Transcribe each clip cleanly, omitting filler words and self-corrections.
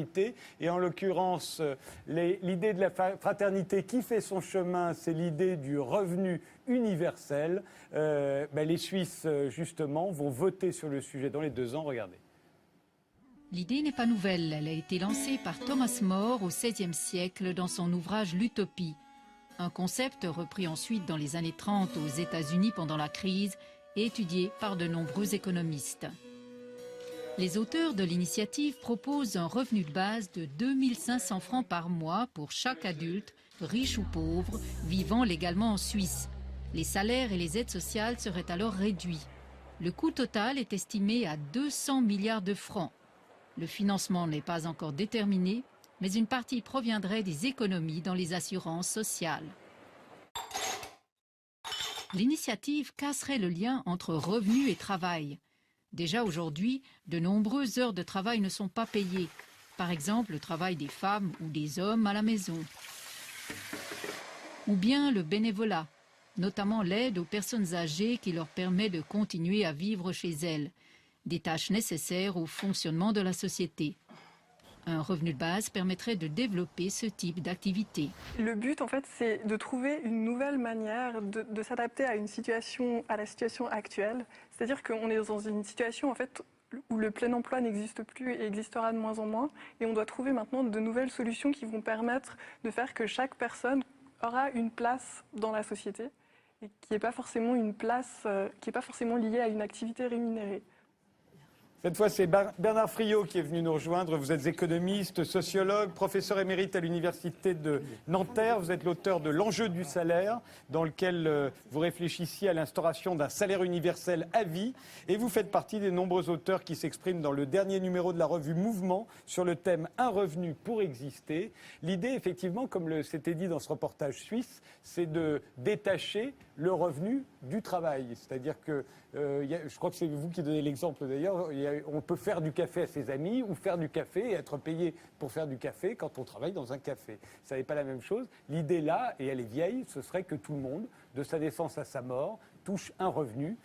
fraternité. Et en l'occurrence, l'idée de la fraternité qui fait son chemin, c'est l'idée du revenu universel. Les Suisses, justement, vont voter sur le sujet dans les 2 ans. Regardez. L'idée n'est pas nouvelle, elle a été lancée par Thomas More au XVIe siècle dans son ouvrage L'Utopie. Un concept repris ensuite dans les années 30 aux États-Unis pendant la crise et étudié par de nombreux économistes. Les auteurs de l'initiative proposent un revenu de base de 2 500 francs par mois pour chaque adulte, riche ou pauvre, vivant légalement en Suisse. Les salaires et les aides sociales seraient alors réduits. Le coût total est estimé à 200 milliards de francs. Le financement n'est pas encore déterminé, mais une partie proviendrait des économies dans les assurances sociales. L'initiative casserait le lien entre revenus et travail. Déjà aujourd'hui, de nombreuses heures de travail ne sont pas payées. Par exemple, le travail des femmes ou des hommes à la maison. Ou bien le bénévolat, notamment l'aide aux personnes âgées qui leur permet de continuer à vivre chez elles. Des tâches nécessaires au fonctionnement de la société. Un revenu de base permettrait de développer ce type d'activité. Le but, en fait, c'est de trouver une nouvelle manière de s'adapter à la situation actuelle. C'est-à-dire qu'on est dans une situation, en fait, où le plein emploi n'existe plus et existera de moins en moins. Et on doit trouver maintenant de nouvelles solutions qui vont permettre de faire que chaque personne aura une place dans la société et qui n'est pas forcément une place, qui n'est pas forcément liée à une activité rémunérée. Cette fois, c'est Bernard Friot qui est venu nous rejoindre. Vous êtes économiste, sociologue, professeur émérite à l'Université de Nanterre. Vous êtes l'auteur de L'enjeu du salaire, dans lequel vous réfléchissiez à l'instauration d'un salaire universel à vie. Et vous faites partie des nombreux auteurs qui s'expriment dans le dernier numéro de la revue Mouvement sur le thème « Un revenu pour exister ». L'idée, effectivement, comme c'était dit dans ce reportage suisse, c'est de détacher le revenu du travail. C'est-à-dire que, je crois que c'est vous qui donnez l'exemple d'ailleurs, on peut faire du café à ses amis ou faire du café et être payé pour faire du café quand on travaille dans un café. Ça n'est pas la même chose. L'idée là, et elle est vieille, ce serait que tout le monde, de sa naissance à sa mort, touche un revenu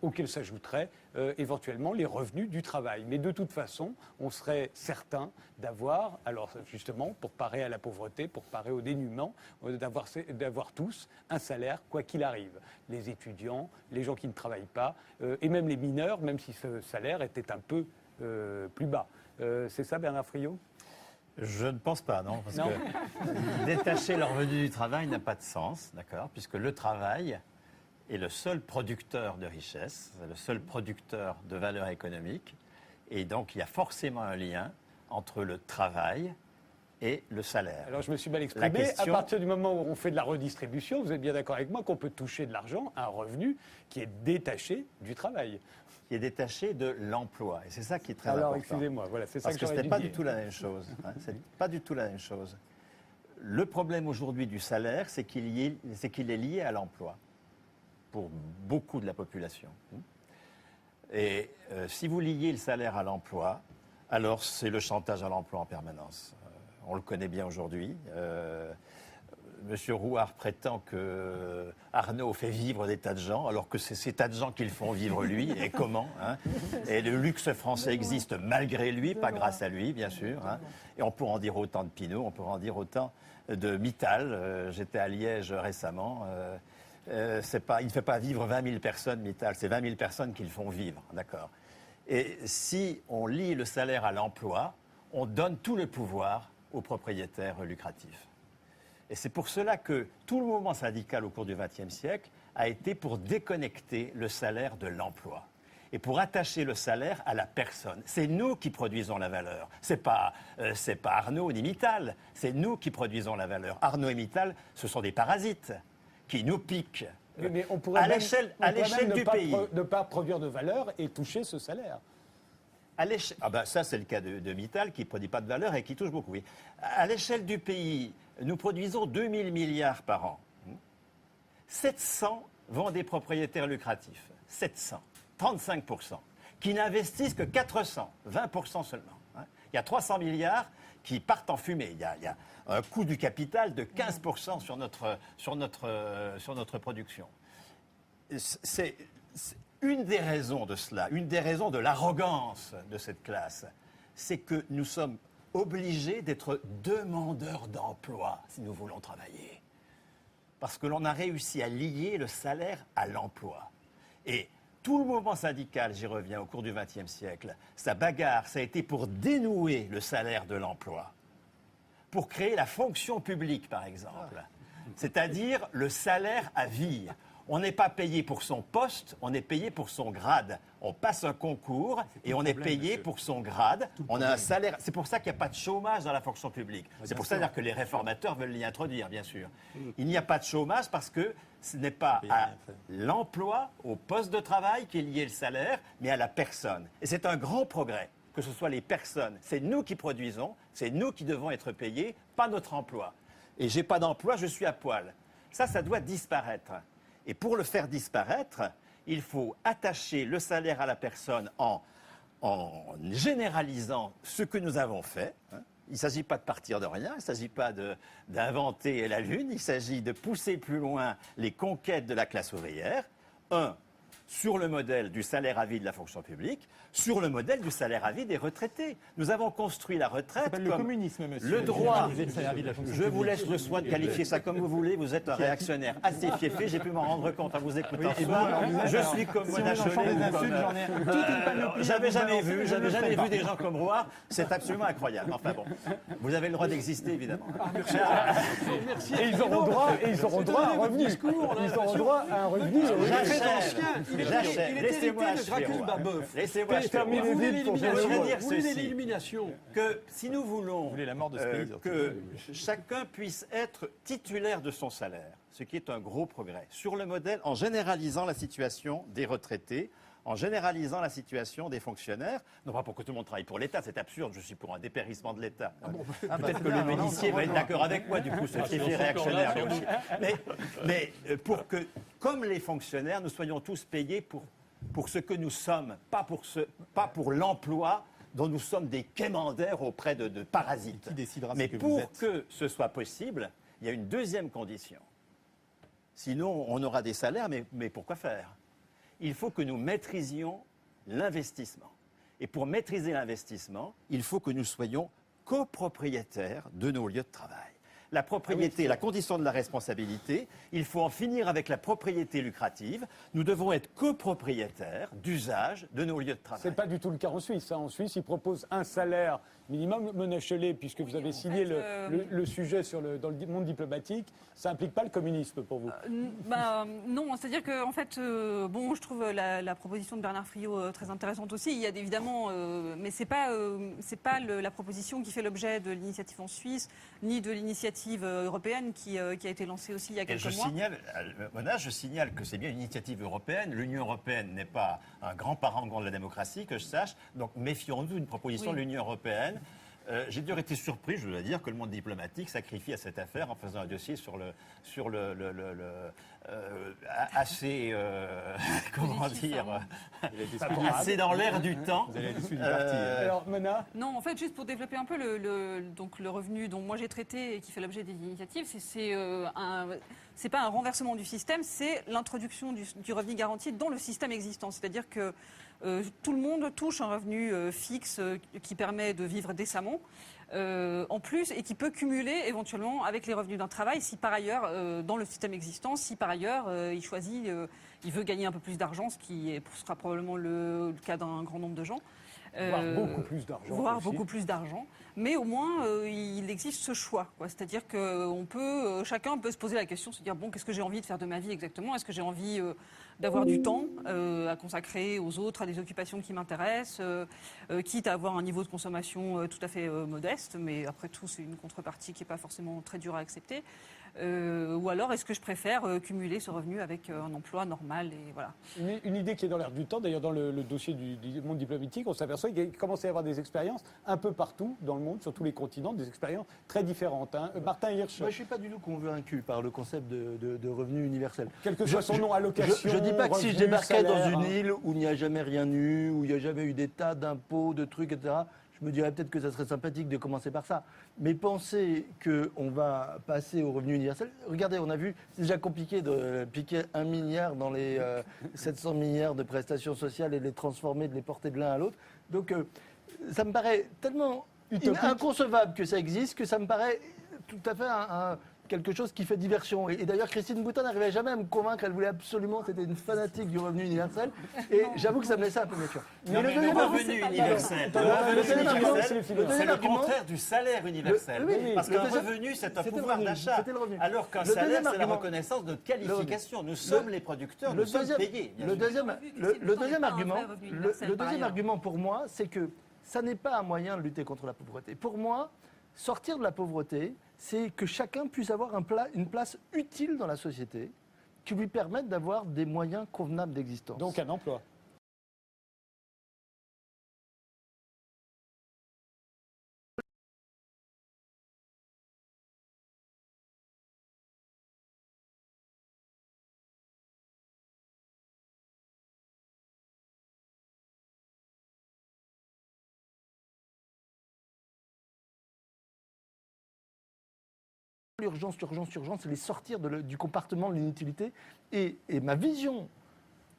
auquel s'ajouteraient éventuellement les revenus du travail. Mais de toute façon, on serait certain d'avoir, alors justement, pour parer à la pauvreté, pour parer au dénuement, d'avoir tous un salaire, quoi qu'il arrive. Les étudiants, les gens qui ne travaillent pas, et même les mineurs, même si ce salaire était un peu plus bas. C'est ça, Bernard Friot ? Je ne pense pas, non. Parce non. que détacher le revenu du travail n'a pas de sens, d'accord, puisque le travail est le seul producteur de richesse, le seul producteur de valeur économique. Et donc, il y a forcément un lien entre le travail et le salaire. Alors, je me suis mal exprimé. À partir du moment où on fait de la redistribution, vous êtes bien d'accord avec moi qu'on peut toucher de l'argent, un revenu qui est détaché du travail. Qui est détaché de l'emploi. Et c'est ça qui est très important. Alors, excusez-moi, voilà, c'est ça que ce n'est pas du tout la même chose. Hein, c'est pas du tout la même chose. Le problème aujourd'hui du salaire, c'est qu'il est lié à l'emploi pour beaucoup de la population. Et si vous liez le salaire à l'emploi, alors c'est le chantage à l'emploi en permanence. On le connaît bien aujourd'hui. Monsieur Rouard prétend que Arnaud fait vivre des tas de gens, alors que c'est ces tas de gens qui le font vivre lui, et comment, hein. Et le luxe français existe malgré lui, pas grâce à lui, bien sûr. Hein. Et on pourrait en dire autant de Pinault, on pourrait en dire autant de Mittal. J'étais à Liège récemment. Il ne fait pas vivre 20 000 personnes, Mittal, c'est 20 000 personnes qui le font vivre, d'accord. Et si on lie le salaire à l'emploi, on donne tout le pouvoir aux propriétaires lucratifs. Et c'est pour cela que tout le mouvement syndical au cours du XXe siècle a été pour déconnecter le salaire de l'emploi et pour attacher le salaire à la personne. C'est nous qui produisons la valeur. C'est pas Arnaud ni Mittal, c'est nous qui produisons la valeur. Arnaud et Mittal, ce sont des parasites qui nous piquent mais on pourrait à l'échelle du pays. Ne pas produire de valeur et toucher ce salaire. Ça, c'est le cas de Mittal, qui ne produit pas de valeur et qui touche beaucoup. Oui. À l'échelle du pays, nous produisons 2 000 milliards par an. 700 vont des propriétaires lucratifs. 700, 35%, qui n'investissent que 400, 20% seulement. Il y a 300 milliards qui partent en fumée. Il y a un coût du capital de 15% sur notre production. C'est une des raisons de cela, une des raisons de l'arrogance de cette classe, c'est que nous sommes obligés d'être demandeurs d'emploi si nous voulons travailler. Parce que l'on a réussi à lier le salaire à l'emploi. Et tout le mouvement syndical, j'y reviens, au cours du XXe siècle, sa bagarre, ça a été pour dénouer le salaire de l'emploi, pour créer la fonction publique, par exemple. C'est-à-dire le salaire à vie. On n'est pas payé pour son poste, on est payé pour son grade. On passe un concours et on est payé pour son grade. On a un salaire. C'est pour ça qu'il n'y a pas de chômage dans la fonction publique. C'est pour ça que les réformateurs veulent l'y introduire, bien sûr. Il n'y a pas de chômage parce que ce n'est pas à l'emploi, au poste de travail qui est lié le salaire, mais à la personne. Et c'est un grand progrès que ce soit les personnes. C'est nous qui produisons, c'est nous qui devons être payés, pas notre emploi. Et j'ai pas d'emploi, je suis à poil. Ça doit disparaître. Et pour le faire disparaître, il faut attacher le salaire à la personne en généralisant ce que nous avons fait. Il ne s'agit pas de partir de rien, il ne s'agit pas d'inventer la Lune, il s'agit de pousser plus loin les conquêtes de la classe ouvrière. Sur le modèle du salaire à vie de la fonction publique, sur le modèle du salaire à vie des retraités. Nous avons construit la retraite comme le communisme, monsieur. le droit. Je vous laisse le soin de qualifier ça comme vous voulez. Vous êtes un réactionnaire assez fiefé. J'ai pu m'en rendre compte en vous écoutant ce soir. Je suis comme Mona Chollet. J'avais jamais vu des gens comme moi. C'est absolument incroyable. Enfin bon, vous avez le droit d'exister, évidemment. Et ils auront droit à un revenu. Ils auront droit à un revenu. J'achève. Laissez-moi l'élimination. Que si nous voulons la mort de ce pays, que chacun puisse être titulaire de son salaire, ce qui est un gros progrès, sur le modèle, en généralisant la situation des retraités, en généralisant la situation des fonctionnaires, non pas pour que tout le monde travaille pour l'État, c'est absurde, je suis pour un dépérissement de l'État. Peut-être que le Mélissier va être d'accord avec moi, du coup, ce qui est réactionnaire. Mais pour que, comme les fonctionnaires, nous soyons tous payés pour ce que nous sommes, pas pour l'emploi dont nous sommes des quémandaires auprès de parasites. Qui décidera mais ce que pour vous êtes que ce soit possible, il y a une deuxième condition. Sinon, on aura des salaires, mais pourquoi faire ? Il faut que nous maîtrisions l'investissement. Et pour maîtriser l'investissement, il faut que nous soyons copropriétaires de nos lieux de travail. La propriété est la condition de la responsabilité. Il faut en finir avec la propriété lucrative. Nous devons être copropriétaires d'usage de nos lieux de travail. Ce n'est pas du tout le cas en Suisse. En Suisse, ils proposent un salaire minimum. Mona Chollet, puisque vous avez signé le sujet dans le monde diplomatique, ça n'implique pas le communisme pour vous? Non, c'est-à-dire que en fait, je trouve la proposition de Bernard Friot très intéressante aussi. Il y a évidemment, mais c'est pas la proposition qui fait l'objet de l'initiative en Suisse, ni de l'initiative européenne qui a été lancée aussi il y a quelques mois. Je signale que c'est bien une initiative européenne. L'Union européenne n'est pas un grand parangon de la démocratie, que je sache. Donc méfions-nous d'une proposition de l'Union européenne. J'ai d'ailleurs été surpris, je dois dire, que le monde diplomatique sacrifie à cette affaire en faisant un dossier assez, comment dire, assez dans l'air du temps. Vous allez être déçu du parti. Alors, Mona? Non, en fait, juste pour développer un peu le revenu dont moi j'ai traité et qui fait l'objet des initiatives, c'est pas un renversement du système, c'est l'introduction du revenu garanti dans le système existant. C'est-à-dire que tout le monde touche un revenu fixe qui permet de vivre décemment, en plus, et qui peut cumuler éventuellement avec les revenus d'un travail si par ailleurs, dans le système existant, si par ailleurs il veut gagner un peu plus d'argent, ce qui sera probablement le cas d'un grand nombre de gens. Voire beaucoup plus d'argent. Voire beaucoup plus d'argent. Mais au moins, il existe ce choix. C'est-à-dire que chacun peut se poser la question, se dire, qu'est-ce que j'ai envie de faire de ma vie exactement? Est-ce que j'ai envie d'avoir du temps à consacrer aux autres, à des occupations qui m'intéressent, quitte à avoir un niveau de consommation tout à fait modeste, mais après tout, c'est une contrepartie qui n'est pas forcément très dure à accepter. Ou alors, est-ce que je préfère cumuler ce revenu avec un emploi normal et voilà. Une idée qui est dans l'air du temps, d'ailleurs dans le dossier du monde diplomatique, on s'aperçoit qu'il commence à y avoir des expériences un peu partout dans le monde, sur tous les continents, des expériences très différentes. Martin Hirsch. Moi, je ne suis pas du tout convaincu par le concept de revenu universel. Quel que soit son nom, allocation, je ne dis pas que si je débarquais dans une salaire, île où il n'y a jamais rien eu, où il n'y a jamais eu des tas d'impôts, de trucs, etc., je me dirais peut-être que ça serait sympathique de commencer par ça. Mais penser qu'on va passer au revenu universel, regardez, on a vu, c'est déjà compliqué de piquer 1 milliard dans les 700 milliards de prestations sociales et de les transformer, de les porter de l'un à l'autre. Donc ça me paraît tellement utopique. inconcevable que ça existe, que ça me paraît tout à fait quelque chose qui fait diversion. Et d'ailleurs, Christine Boutin n'arrivait jamais à me convaincre. Elle voulait absolument, c'était une fanatique du revenu universel. Et j'avoue que ça me laissait un peu méfiant. Non, mais le revenu universel, c'est le contraire du salaire universel. Oui, Parce le qu'un deuxième- revenu, c'est un c'était le pouvoir revenu, d'achat. c'était le revenu. Alors qu'un Le salaire, deuxième c'est la argument- reconnaissance de notre qualification. Nous sommes les producteurs, Le nous sommes deuxième- payés. bien le sûr. deuxième, le deuxième argument, vrai revenu universel, le par deuxième ailleurs. argument pour moi, c'est que ça n'est pas un moyen de lutter contre la pauvreté. Pour moi, sortir de la pauvreté, c'est que chacun puisse avoir une place utile dans la société qui lui permette d'avoir des moyens convenables d'existence. Donc un emploi. l'urgence, c'est les sortir du compartiment de l'inutilité. Et ma vision,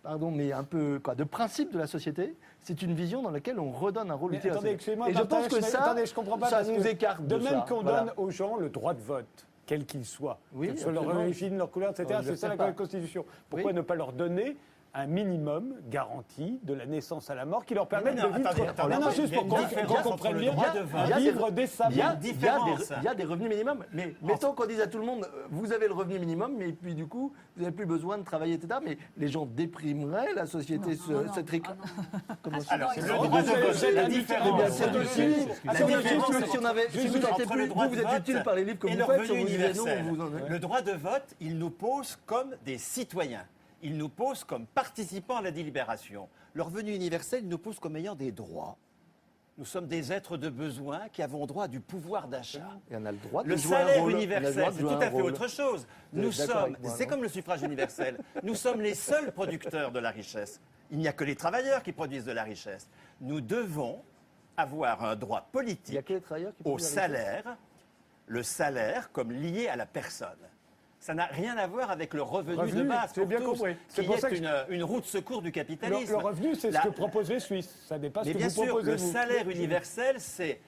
pardon, mais un peu de principe de la société, c'est une vision dans laquelle on redonne un rôle Mais utile à la attendez, société. excusez-moi, Et je Martin, pense que ça, je comprends pas ça parce nous que écarte de même ça. qu'on Voilà. donne aux gens le droit de vote, quel qu'il soit, Oui, quelle soit leur absolument. origine, leur couleur, etc. On C'est ça ne la pas. Constitution. Pourquoi Oui. ne pas leur donner un minimum garanti de la naissance à la mort qui leur permette non, de vivre. attendez, non, il juste y a pour une qu'on différence comprenne entre le bien, droit de vote. à vivre décemment. Il y a différence. il y a des revenus minimums. Mais mettons qu'on dise à tout le monde, vous avez le revenu minimum, mais puis du coup, vous n'avez plus besoin de travailler, etc. Mais les gens déprimeraient, la société cette Alors, c'est le le droit droit de de vote, vote, c'est la c'est différence. C'est aussi. La Si différence on avait, si vous êtes entre le droit de vous êtes vote utile par les livres que et vous le faites, si on revenu vous disait non, universel. vous en Le droit de vote, il nous pose comme des citoyens. Il nous pose comme participants à la délibération. Le revenu universel, il nous pose comme ayant des droits. Nous sommes des êtres de besoin qui avons droit du pouvoir d'achat. Et on a le droit de Le jouer un salaire rôle. On a le universel, droit de c'est jouer tout un à fait rôle. autre chose. Vous Nous êtes d'accord sommes, avec moi, c'est non comme le suffrage universel, nous sommes les seuls producteurs de la richesse. Il n'y a que les travailleurs qui produisent de la richesse. Nous devons avoir un droit Il y a politique que les travailleurs qui au produisent la richesse. salaire, le salaire comme lié à la personne. Ça n'a rien à voir avec le revenu de base, j'ai pour bien tous, compris. C'est qui pour est ça que une roue de secours du capitalisme. Le revenu, c'est ce La- que proposent les Suisses. Ça n'est pas ce Mais que bien vous sûr, proposez, le vous. salaire universel, c'est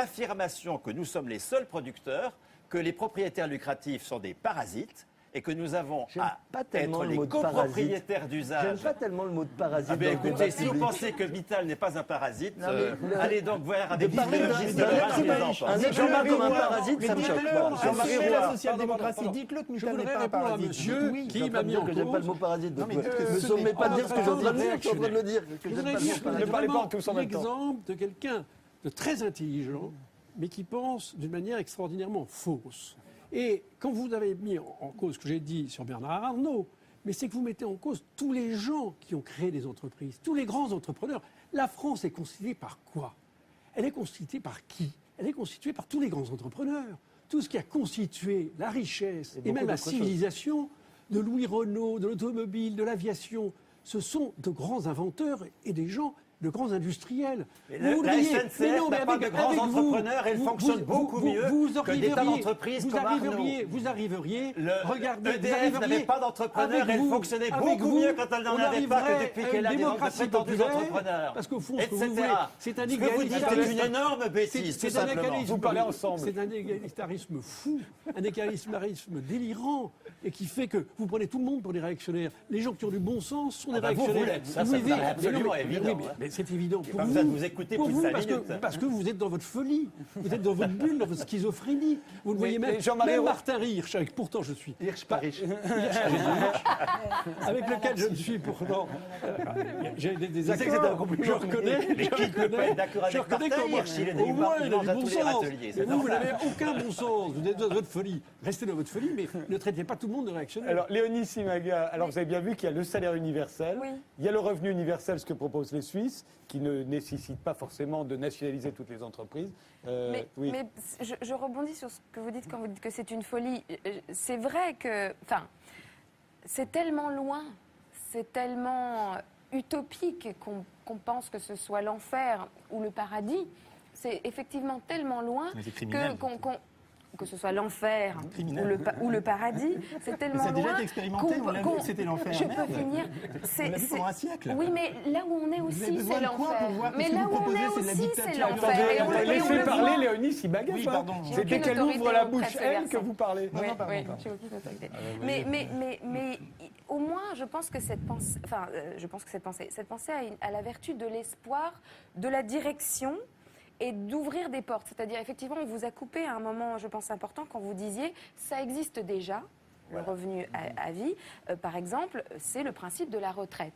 l'affirmation que nous sommes les seuls producteurs, que les propriétaires lucratifs sont des parasites et que nous avons J'aime à pas tellement être le les mot de parasite. copropriétaires J'aime d'usage. pas tellement le mot de parasite. Ah ben, dans le écoutez, débat si vous public. pensez que Vital n'est pas un parasite, Non, mais allez donc voir avec de des parler d'un biologistes de d'un base être qu'ils humain, en pensent. un être humain comme un parasite, ça me choque. Voilà. Jean-Marie Assumez Roy. la social-démocratie. Dites-le que Je Mittal n'est voudrais pas un répondre à paradis. monsieur Oui, qui je suis en m'a train de mis dire en que j'aime pas le cause. mot parasite. Non, mais Donc, dites que ne ce sommez n'est pas de pas dire ce que je suis en train de dire. Je suis en réactionnaire. train de le dire. Que Je j'aime voudrais pas le mot dire parasite. Ne parlez pas vraiment tous en même temps. l'exemple de quelqu'un de très intelligent, mais qui pense d'une manière extraordinairement fausse. Et quand vous avez mis en cause ce que j'ai dit sur Bernard Arnault, mais c'est que vous mettez en cause tous les gens qui ont créé des entreprises, tous les grands entrepreneurs. La France est constituée par quoi? Elle est constituée par qui? Elle est constituée par tous les grands entrepreneurs. Tout ce qui a constitué la richesse et beaucoup même la d'autres choses. civilisation de Louis Renault, de l'automobile, de l'aviation, ce sont de grands inventeurs et des gens, de grands industriels. Mais Vous la oubliez- SNCF mais non, mais n'a pas avec- de grands avec vous, entrepreneurs et elle fonctionne beaucoup mieux que des tas d'entreprises comme Vous arriveriez, Le vous EDF arriveriez n'avait pas d'entrepreneurs, avec elle vous, fonctionnait avec beaucoup vous, mieux quand elle n'en on avait pas que arriverait depuis à qu'elle une a des démocratie prétendus populaire, entrepreneurs. parce qu'au fond, ce que etc. vous voulez, c'est un Ce que vous dites est une égalitarisme. énorme bêtise, tout C'est un simplement. égalitarisme- Vous parlez ensemble. C'est un égalitarisme fou, un égalitarisme délirant, et qui fait que vous prenez tout le monde pour des réactionnaires. Les gens qui ont du bon sens sont des Ah bah vous, réactionnaires. vous l'êtes. Ça, Vous ça me vivez- paraît absolument mais non, mais- évident, mais- hein. mais c'est évident. Pour pas vous, besoin de vous écouter pour plus de vous, 5 parce minutes. parce que vous êtes dans votre folie. Vous êtes dans votre bulle, dans votre schizophrénie. Vous ne voyez même, mais Jean-Marie même Roy- Martin Hirsch, avec pourtant je suis Hirsch, pas riche. avec lequel je ne suis pourtant. J'ai des sais que c'est un accords. compliment, Je reconnais. Mais qui ne peut pas être d'accord avec Martin Hirsch? Il est Au moins, il a mange du à bon tous les sens. râteliers, c'est Mais vous, vous normal. n'avez aucun bon sens. Vous êtes dans votre folie. Restez dans votre folie, mais ne traitez pas tout le monde de réactionnaire. Alors, Léonie Simaga, alors vous avez bien vu qu'il y a le salaire universel, Oui. il y a le revenu universel, ce que proposent les Suisses, qui ne nécessite pas forcément de nationaliser toutes les entreprises. Oui. Mais je rebondis sur ce que vous dites quand vous dites que c'est une folie. C'est vrai que, enfin, c'est tellement loin, c'est tellement utopique qu'on pense que ce soit l'enfer ou le paradis. C'est effectivement tellement loin que ce soit l'enfer ou le paradis, c'est tellement Ça a déjà loin été expérimenté, on l'a vu que c'était l'enfer. Je Merde. peux finir. On l'a vu pendant un siècle. Oui, mais là où on est Vous avez aussi, besoin c'est de quoi pour l'enfer. voir que Mais ce que là vous où on proposez, est c'est de la aussi, dictature. c'est Attendez, l'enfer. Et on le laissez voit. parler Léonie Sibagaff. Oui, pardon. C'est J'ai dès aucune qu'elle autorité ouvre la auprès de bouche, ce elle, que garçon. vous parlez. Oui, pardon, oui, pardon. j'ai aucune autorité. Mais au moins, je pense que cette pensée, cette pensée a la vertu de l'espoir, de la direction et d'ouvrir des portes. C'est-à-dire, effectivement, on vous a coupé à un moment, je pense, important quand vous disiez ça existe déjà, le revenu à vie. Par exemple, c'est le principe de la retraite.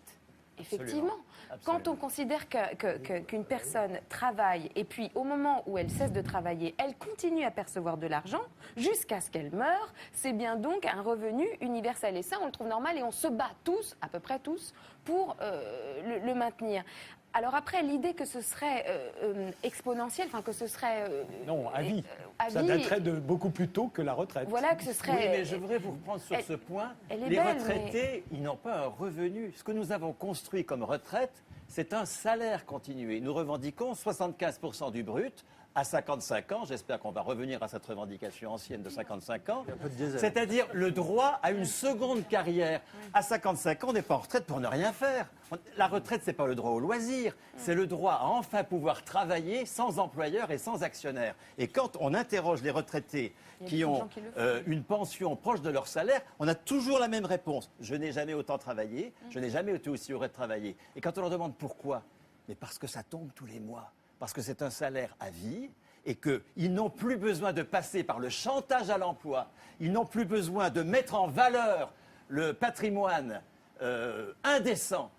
Effectivement, quand on considère qu'une personne travaille et puis au moment où elle cesse de travailler, elle continue à percevoir de l'argent jusqu'à ce qu'elle meure, c'est bien donc un revenu universel. Et ça, on le trouve normal et on se bat tous, à peu près tous, pour le maintenir. Alors après, l'idée que ce serait exponentiel, enfin que ce serait... Non, à vie. Ça vie, daterait de beaucoup plus tôt que la retraite. Voilà, que ce serait... Oui, mais je voudrais vous reprendre sur ce point. elle est Les belle, retraités, ils n'ont pas un revenu. Ce que nous avons construit comme retraite, c'est un salaire continué. Nous revendiquons 75% du brut à 55 ans. J'espère qu'on va revenir à cette revendication ancienne de 55 ans. C'est-à-dire le droit à une seconde carrière. À 55 ans, on n'est pas en retraite pour ne rien faire. La retraite, ce n'est pas le droit au loisir. C'est le droit à enfin pouvoir travailler sans employeur et sans actionnaire. Et quand on interroge les retraités qui ont une pension proche de leur salaire, on a toujours la même réponse. Je n'ai jamais autant travaillé, je n'ai jamais été aussi heureux de travailler. Et quand on leur demande pourquoi, mais parce que ça tombe tous les mois, parce que c'est un salaire à vie et qu'ils n'ont plus besoin de passer par le chantage à l'emploi, ils n'ont plus besoin de mettre en valeur le patrimoine indécent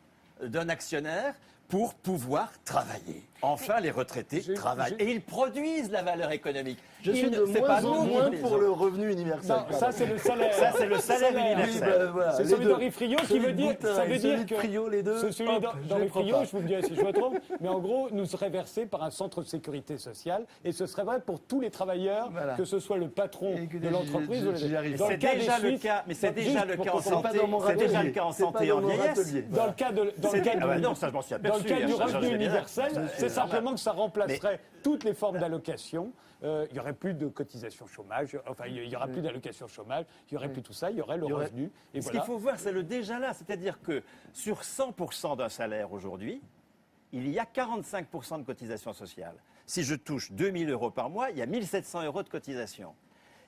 d'un actionnaire pour pouvoir travailler. Enfin, les retraités travaillent et ils produisent la valeur économique. Je suis de C'est pas moins en nous qui moins les pour ont. le revenu universel. Non, ça c'est le salaire. Ça, c'est le salaire universel. C'est celui d'Henri Friot qui veut dire, ça veut dire celui de Friot, les deux. c'est celui hop, d'Henri je prends Friot, pas. je vous le dirai si je me trompe, mais en gros, nous serait versé par un centre de sécurité sociale et ce serait vrai pour tous les travailleurs, Voilà. que ce soit le patron Écoutez, de l'entreprise ou j'y arrive. Dans le C'est cas déjà des le Suisses, cas, mais c'est juste déjà le pour cas en qu'on C'est pas santé. dans mon C'est déjà râtelier. le cas en C'est santé pas et en dans mon vieillesse. râtelier. Dans le cas de, dans le cas Ah bah du- non, ça je m'en suis dans le aperçu. cas du ça, revenu j'ai bien. universel, c'est simplement que ça remplacerait toutes les formes d'allocation. Il n'y aurait plus de cotisation chômage, enfin il n'y aura plus d'allocation chômage, il n'y aurait plus tout ça, il y aurait le revenu. Et Ce voilà. qu'il faut voir, c'est le déjà là. C'est-à-dire que sur 100% d'un salaire aujourd'hui, il y a 45% de cotisation sociale. Si je touche 2 000 euros par mois, il y a 1 700 euros de cotisation.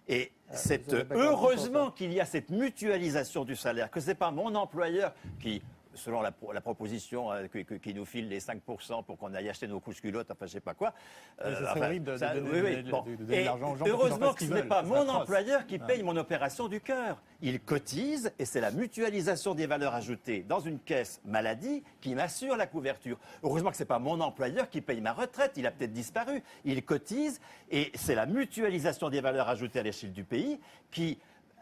Et c'est vous avez pas heureusement qu'il y a cette mutualisation du salaire, que ce n'est pas mon employeur qui, selon la proposition qui nous file les 5% pour qu'on aille acheter nos couches-culottes, enfin je ne sais pas quoi. ça serait horrible de donner oui, oui, de bon. donner de Et l'argent aux gens pour qu'ils en heureusement fassent que ce ce qu'ils n'est pas veulent. mon C'est atroce. employeur qui paye mon opération du cœur. Il cotise et c'est la mutualisation des valeurs ajoutées dans une caisse maladie qui m'assure la couverture. Heureusement que ce n'est pas mon employeur qui paye ma retraite, il a peut-être disparu. Il cotise et c'est la mutualisation des valeurs ajoutées à l'échelle du pays qui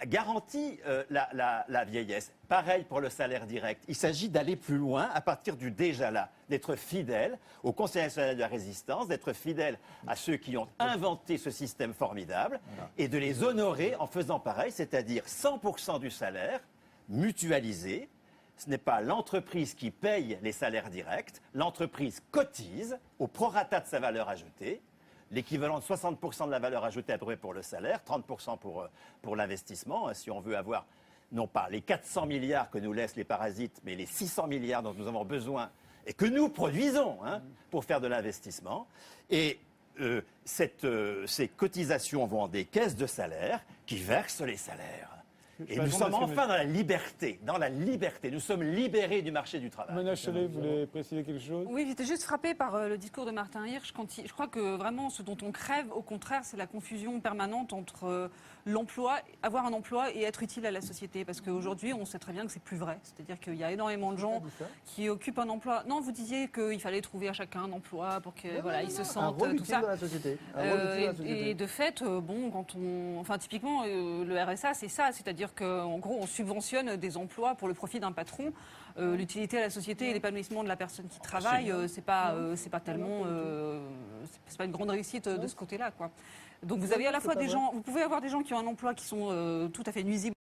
garantit la vieillesse. Pareil pour le salaire direct. Il s'agit d'aller plus loin à partir du déjà là, d'être fidèle au Conseil national de la résistance, d'être fidèle à ceux qui ont inventé ce système formidable et de les honorer en faisant pareil, c'est-à-dire 100% du salaire mutualisé. Ce n'est pas l'entreprise qui paye les salaires directs, l'entreprise cotise au prorata de sa valeur ajoutée. L'équivalent de 60% de la valeur ajoutée à peu près pour le salaire, 30% pour l'investissement, si on veut avoir non pas les 400 milliards que nous laissent les parasites, mais les 600 milliards dont nous avons besoin et que nous produisons pour faire de l'investissement. Et ces cotisations vont des caisses de salaire qui versent les salaires. Et nous sommes enfin dans la liberté, Nous sommes libérés du marché du travail. Mona Chollet, vous voulez préciser quelque chose? Oui, j'étais juste frappée par le discours de Martin Hirsch. Je crois que vraiment ce dont on crève, au contraire, c'est la confusion permanente entre l'emploi, avoir un emploi et être utile à la société. Parce qu'aujourd'hui, on sait très bien que c'est plus vrai. C'est-à-dire qu'il y a énormément de gens qui occupent un emploi. Non, vous disiez qu'il fallait trouver à chacun un emploi pour qu'ils se sentent un rôle tout utile ça. dans la société. Un rôle utile dans la société. Et de fait, bon, typiquement, le RSA, c'est ça. C'est-à-dire qu'en gros, on subventionne des emplois pour le profit d'un patron. L'utilité à la société et l'épanouissement de la personne qui travaille, c'est pas tellement, c'est pas une grande réussite de ce côté-là, quoi. Donc vous avez à la fois des gens, vous pouvez avoir des gens qui ont un emploi qui sont tout à fait nuisibles